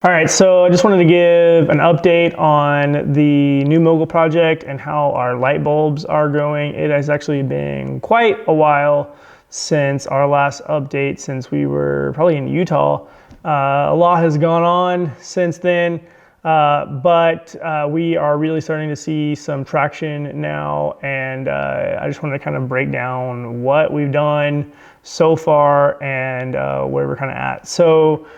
All right, so I just wanted to give an update on the new Mogul project and how our light bulbs are going. It has actually been quite a while since our last update, since we were probably in Utah. A lot has gone on since then, but we are really starting to see some traction now, and I just wanted to kind of break down what we've done so far and where we're kind of at. So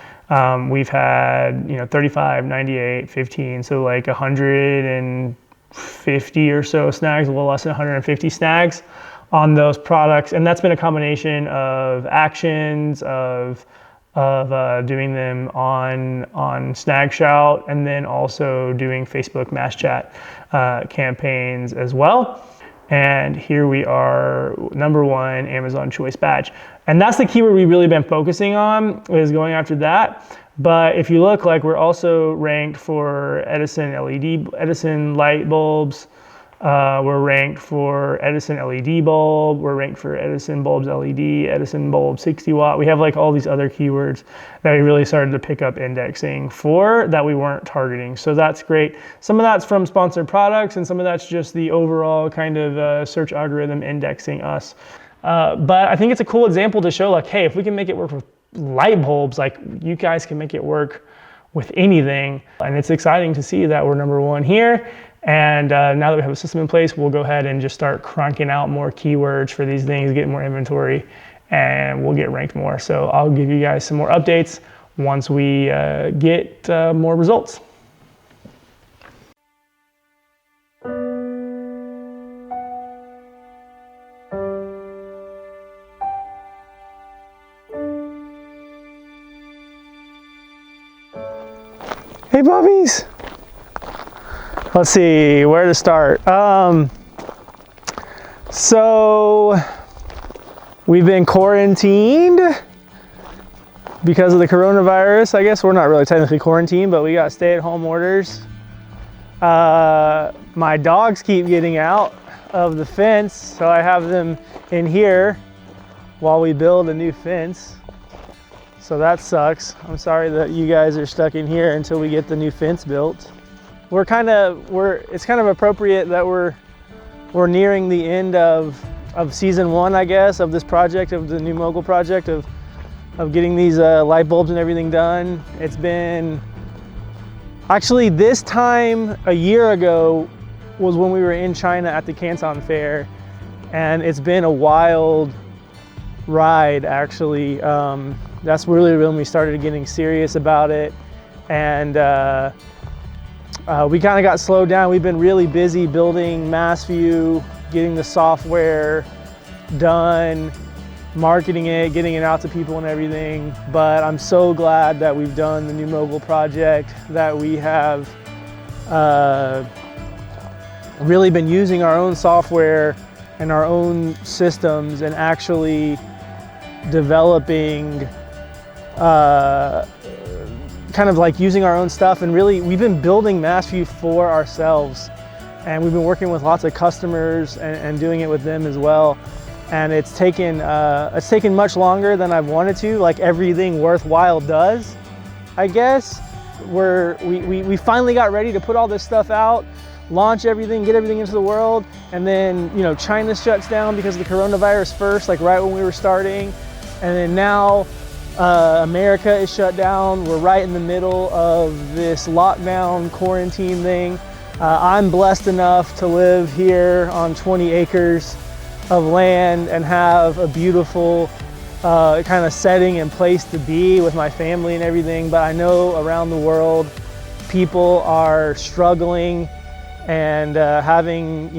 we've had, 35, 98, 15, so like 150 or so snags, a little less than 150 snags on those products. And that's been a combination of actions, of doing them on Snag Shout, and then also doing Facebook Mass Chat campaigns as well. And here we are, number one, Amazon Choice Badge. And that's the keyword we've really been focusing on, is going after that. But if you look, like, we're also ranked for Edison light bulbs. We're ranked for Edison LED bulb. We're ranked for Edison bulbs LED, Edison bulb 60 watt. We have like all these other keywords that we really started to pick up indexing for that we weren't targeting. So that's great. Some of that's from sponsored products, and some of that's just the overall kind of search algorithm indexing us. But I think it's a cool example to show, like, hey, if we can make it work with light bulbs, like, you guys can make it work with anything. And it's exciting to see that we're number one here. And now that we have a system in place, we'll go ahead and just start cranking out more keywords for these things, get more inventory, and we'll get ranked more. So I'll give you guys some more updates once we get more results. Hey, puppies. Let's see where to start. So we've been quarantined because of the coronavirus. I guess we're not really technically quarantined, but we got stay-at-home orders. My dogs keep getting out of the fence, so I have them in here while we build a new fence. So that sucks. I'm sorry that you guys are stuck in here until we get the new fence built. It's kind of appropriate that we're nearing the end of season one, I guess, of this project, of the new Mogul project, of getting these light bulbs and everything done. It's been, actually, this time a year ago was when we were in China at the Canton Fair, and it's been a wild ride, actually. That's really when we started getting serious about it, and we kind of got slowed down. We've been really busy building Massview, getting the software done, marketing it, getting it out to people and everything. But I'm so glad that we've done the new Mogul project, that we have really been using our own software and our own systems and actually developing kind of like using our own stuff. And really, we've been building Massview for ourselves, and we've been working with lots of customers and doing it with them as well. And it's taken much longer than I've wanted to, like everything worthwhile does, I guess. We finally got ready to put all this stuff out, launch everything, get everything into the world, and then, China shuts down because of the coronavirus first, like right when we were starting, and then now America is shut down. We're right in the middle of this lockdown quarantine thing. I'm blessed enough to live here on 20 acres of land and have a beautiful kind of setting and place to be with my family and everything. But I know around the world, people are struggling and having,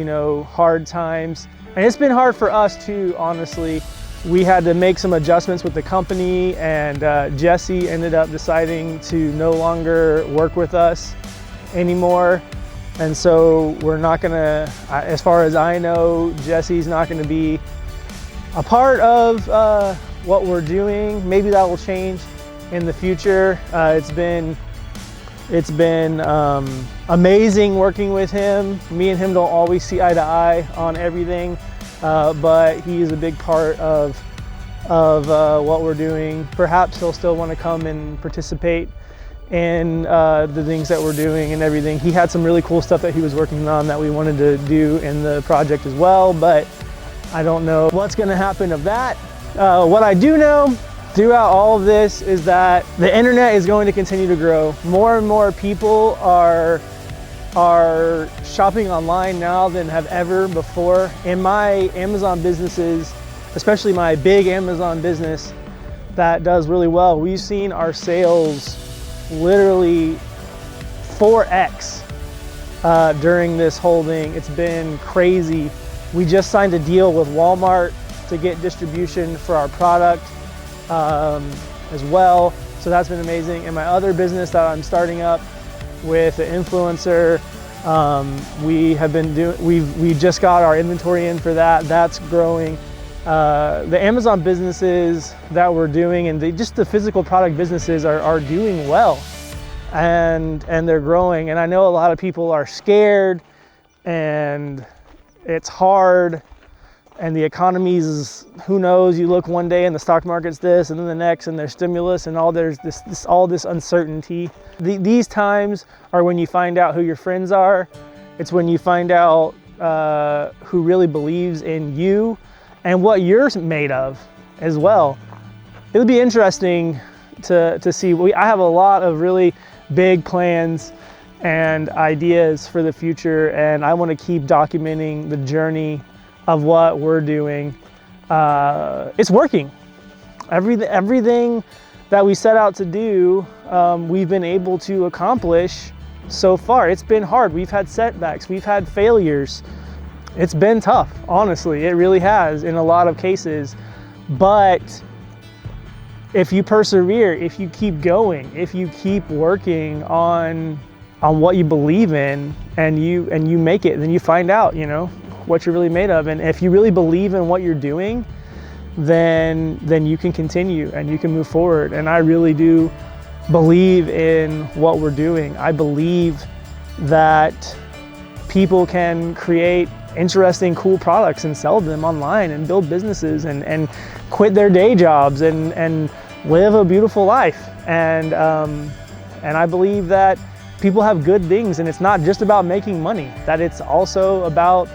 hard times. And it's been hard for us too, honestly. We had to make some adjustments with the company, and Jesse ended up deciding to no longer work with us anymore. And so we're not gonna, as far as I know, Jesse's not gonna be a part of what we're doing. Maybe that will change in the future. It's been amazing working with him. Me and him don't always see eye to eye on everything. But he is a big part of what we're doing. Perhaps he'll still want to come and participate in the things that we're doing and everything. He had some really cool stuff that he was working on that we wanted to do in the project as well, but I don't know what's gonna happen of that. What I do know throughout all of this is that the internet is going to continue to grow. More and more people are shopping online now than have ever before. In my Amazon businesses, especially my big Amazon business that does really well, we've seen our sales literally 4x during this whole thing. It's been crazy. We just signed a deal with Walmart to get distribution for our product as well. So that's been amazing. And my other business that I'm starting up with an influencer, we just got our inventory in for that. That's growing. The Amazon businesses that we're doing and just the physical product businesses are doing well, and they're growing. And I know a lot of people are scared and it's hard, and the economy's, who knows, you look one day and the stock market's this, and then the next, and there's stimulus and there's all this uncertainty. These times are when you find out who your friends are. It's when you find out who really believes in you and what you're made of as well. It'll be interesting to see. I have a lot of really big plans and ideas for the future, and I want to keep documenting the journey of what we're doing. It's working. Everything that we set out to do, we've been able to accomplish so far. It's been hard. We've had setbacks. We've had failures. It's been tough, honestly. It really has in a lot of cases. But if you persevere, if you keep going, if you keep working on what you believe in, and you make it, then you find out, what you're really made of. And if you really believe in what you're doing, then you can continue and you can move forward. And I really do believe in what we're doing. I believe that people can create interesting, cool products and sell them online and build businesses and quit their day jobs and live a beautiful life. And I believe that people have good things, and it's not just about making money, that it's also about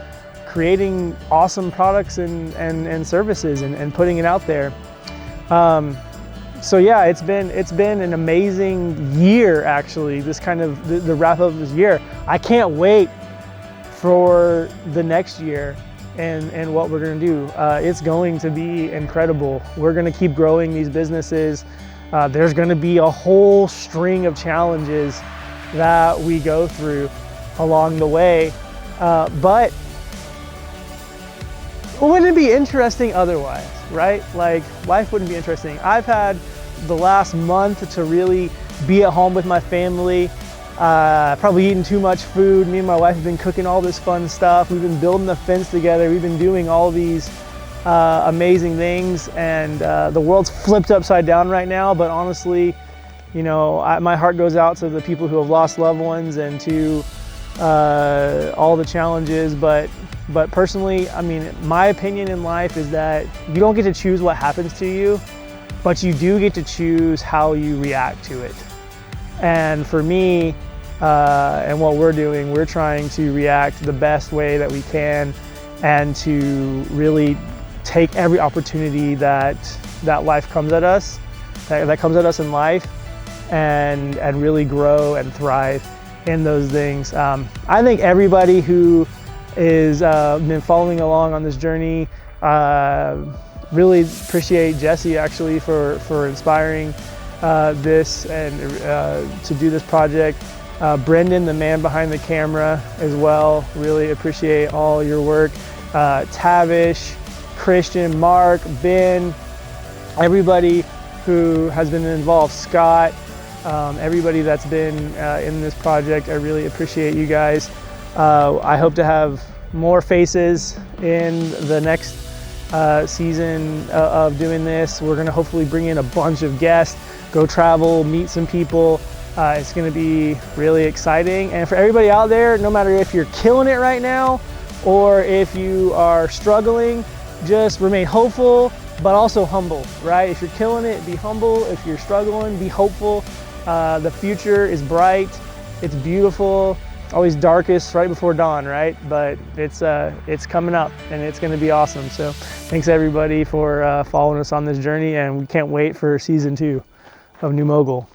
creating awesome products and services and putting it out there. So yeah, it's been an amazing year, actually, this kind of the wrap up of this year. I can't wait for the next year and what we're gonna do. It's going to be incredible. We're gonna keep growing these businesses. There's gonna be a whole string of challenges that we go through along the way. But wouldn't it be interesting otherwise, right? Like, life wouldn't be interesting. I've had the last month to really be at home with my family, probably eating too much food. Me and my wife have been cooking all this fun stuff. We've been building the fence together. We've been doing all these amazing things, and the world's flipped upside down right now. But honestly, my heart goes out to the people who have lost loved ones and to all the challenges. But personally, I mean, my opinion in life is that you don't get to choose what happens to you, but you do get to choose how you react to it. And for me, and what we're doing, we're trying to react the best way that we can, and to really take every opportunity that life comes at us, that comes at us in life, and really grow and thrive in those things. I think everybody who is been following along on this journey, really appreciate Jesse actually for inspiring this and to do this project. Brendan, the man behind the camera as well, really appreciate all your work. Tavish, Christian, Mark, Ben, everybody who has been involved, Scott, everybody that's been in this project, I really appreciate you guys. I hope to have more faces in the next season of doing this. We're gonna hopefully bring in a bunch of guests, go travel, meet some people. It's gonna be really exciting. And for everybody out there, no matter if you're killing it right now or if you are struggling, just remain hopeful, but also humble, right? If you're killing it, be humble. If you're struggling, be hopeful. The future is bright, it's beautiful, always darkest right before dawn, right? But it's coming up and it's gonna be awesome. So thanks everybody for following us on this journey, and we can't wait for season 2 of New Mogul.